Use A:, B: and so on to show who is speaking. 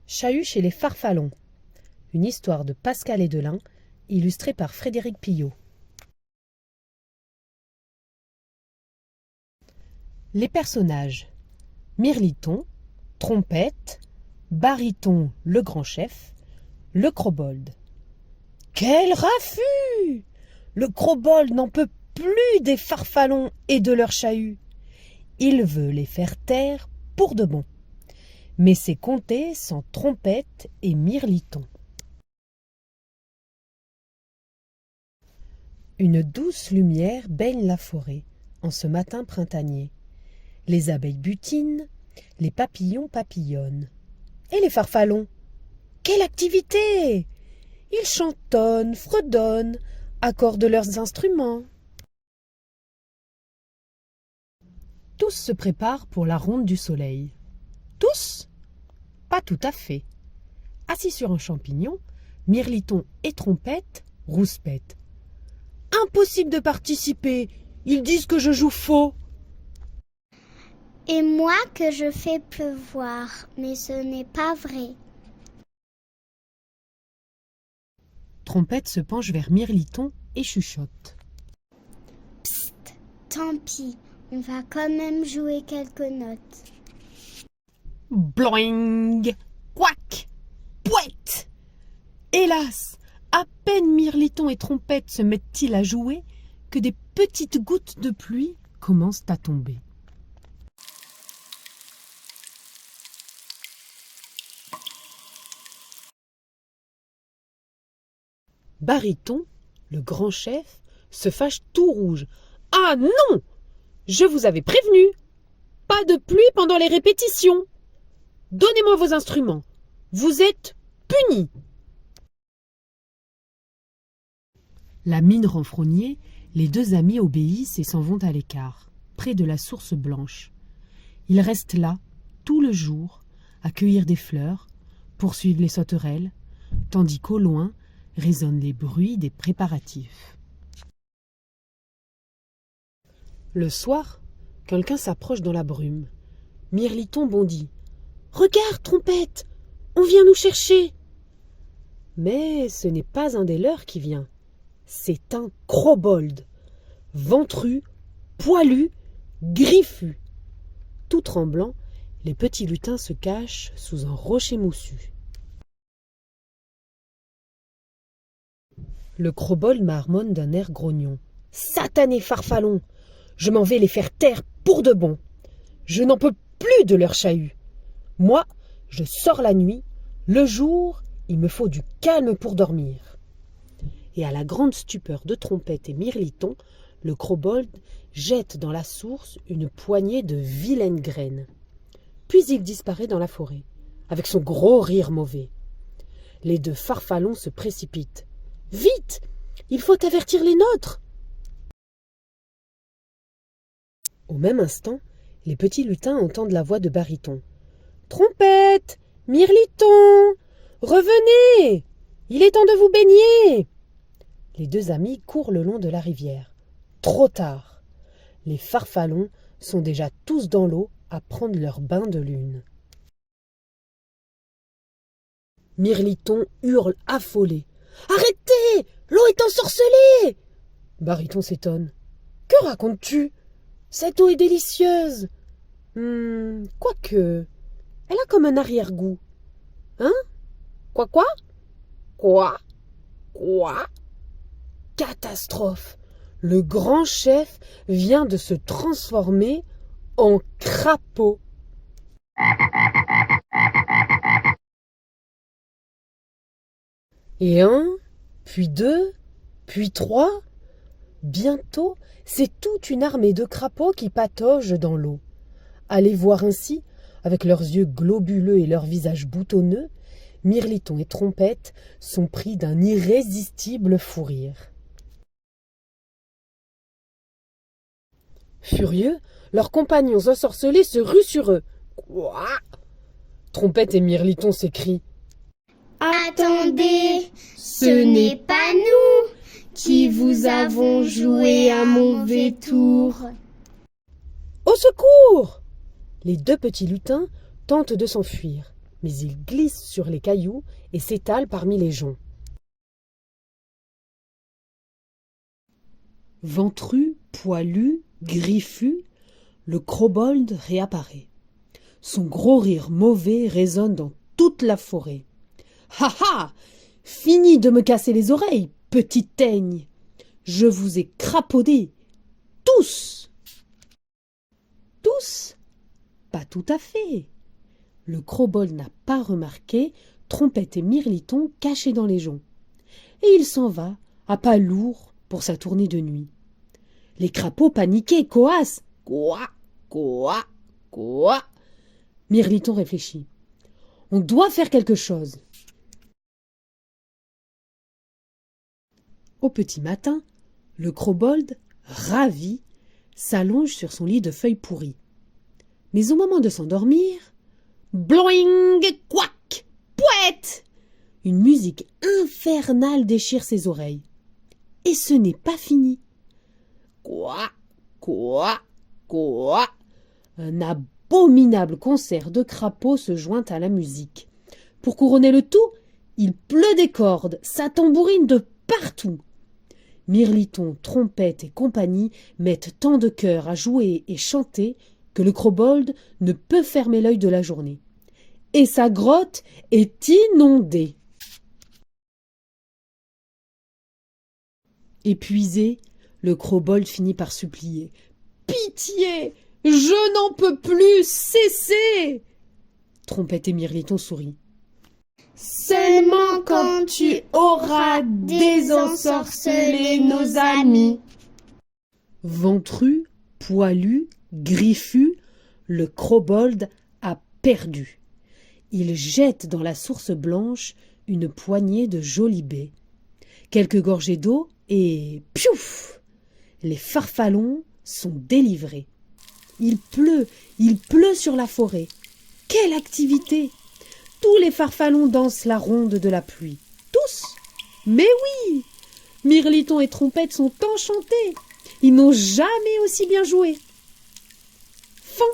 A: Chahut chez les Farfallons. Une histoire de Pascal Edelin, illustrée par Frédéric Pillot. Les personnages: Mirliton, Trompette, Baryton le grand chef, le Crobold. Quel raffut! Le Crobold n'en peut plus des Farfallons et de leur chahut. Il veut les faire taire pour de bon. Mais c'est compté sans Trompette et Mirliton. Une douce lumière baigne la forêt en ce matin printanier. Les abeilles butinent, les papillons papillonnent. Et les Farfallons? Quelle activité! Ils chantonnent, fredonnent, accordent leurs instruments. Tous se préparent pour la ronde du soleil. Tous? Pas tout à fait. Assis sur un champignon, Mirliton et Trompette rouspètent. Impossible de participer, ils disent que je joue faux.
B: Et moi que je fais pleuvoir, mais ce n'est pas vrai.
A: Trompette se penche vers Mirliton et chuchote.
B: Psst, tant pis, on va quand même jouer quelques notes.
A: Bloing! Couac! Pouette! Hélas! À peine Mirliton et Trompette se mettent-ils à jouer que des petites gouttes de pluie commencent à tomber. Baryton, le grand chef, se fâche tout rouge. « Ah non! Je vous avais prévenu! Pas de pluie pendant les répétitions! Donnez-moi vos instruments! Vous êtes punis !» La mine renfrognée, les deux amis obéissent et s'en vont à l'écart, près de la source blanche. Ils restent là, tout le jour, à cueillir des fleurs, poursuivre les sauterelles, tandis qu'au loin résonnent les bruits des préparatifs. Le soir, quelqu'un s'approche dans la brume. Mirliton bondit. « Regarde, Trompette, on vient nous chercher !» Mais ce n'est pas un des leurs qui vient. C'est un Crobold, ventru, poilu, griffu. Tout tremblant, les petits lutins se cachent sous un rocher moussu. Le Crobold marmonne d'un air grognon. « Satanés Farfallons, je m'en vais les faire taire pour de bon. Je n'en peux plus de leur chahut. Moi, je sors la nuit, le jour, il me faut du calme pour dormir. » Et à la grande stupeur de Trompette et Mirliton, le Crobold jette dans la source une poignée de vilaines graines. Puis il disparaît dans la forêt, avec son gros rire mauvais. Les deux Farfallons se précipitent. « Vite! Il faut avertir les nôtres !» Au même instant, les petits lutins entendent la voix de Baryton. « Trompette! Mirliton! Revenez! Il est temps de vous baigner !» Les deux amis courent le long de la rivière. Trop tard. Les Farfallons sont déjà tous dans l'eau à prendre leur bain de lune. Mirliton hurle affolé. « Arrêtez! L'eau est ensorcelée !» Baryton s'étonne. « Que racontes-tu? Cette eau est délicieuse. Quoique, elle a comme un arrière-goût. Hein? Quoi? Quoi? Catastrophe! Le grand chef vient de se transformer en crapaud. Et un, puis deux, puis trois. Bientôt, c'est toute une armée de crapauds qui pataugent dans l'eau. À les voir ainsi, avec leurs yeux globuleux et leurs visages boutonneux, Mirliton et Trompette sont pris d'un irrésistible fou rire. Furieux, leurs compagnons ensorcelés se ruent sur eux. Quoi? Trompette et Mirliton s'écrient.
B: « Attendez, ce n'est pas nous qui vous avons joué un mauvais tour. »
A: Au secours! Les deux petits lutins tentent de s'enfuir. mais il glisse sur les cailloux et s'étale parmi les joncs. Ventru, poilu, griffu, le Krobold réapparaît. Son gros rire mauvais résonne dans toute la forêt. « Ha ha! Fini de me casser les oreilles, petite teigne! Je vous ai crapaudés, tous !» Tous? Pas tout à fait. Le Krobold n'a pas remarqué Trompette et Mirliton cachés dans les joncs. Et il s'en va, à pas lourds, pour sa tournée de nuit. Les crapauds paniqués coassent. « Quoi? Quoi? Quoi ?» Mirliton réfléchit. « On doit faire quelque chose. » Au petit matin, le Krobold, ravi, s'allonge sur son lit de feuilles pourries. Mais au moment de s'endormir, bloing, couac, pouette! Une musique infernale déchire ses oreilles. Et ce n'est pas fini. Quoi, quoi, quoi? Un abominable concert de crapauds se joint à la musique. Pour couronner le tout, il pleut des cordes, ça tambourine de partout. Mirliton, Trompette et compagnie mettent tant de cœur à jouer et chanter que le Krobold ne peut fermer l'œil de la journée. Et sa grotte est inondée. Épuisé, le Krobold finit par supplier. « Pitié! Je n'en peux plus! Cessez !» Trompette et Mirliton sourient.
B: « Seulement quand tu auras désensorcelé nos amis. »
A: Ventru, poilu, griffu, le Krobold a perdu. Il jette dans la source blanche une poignée de jolies baies. Quelques gorgées d'eau et piouf! Les farfallons sont délivrés. Il pleut sur la forêt. Quelle activité! Tous les farfallons dansent la ronde de la pluie. Tous? Mais oui! Mirliton et Trompette sont enchantés. Ils n'ont jamais aussi bien joué. Fin.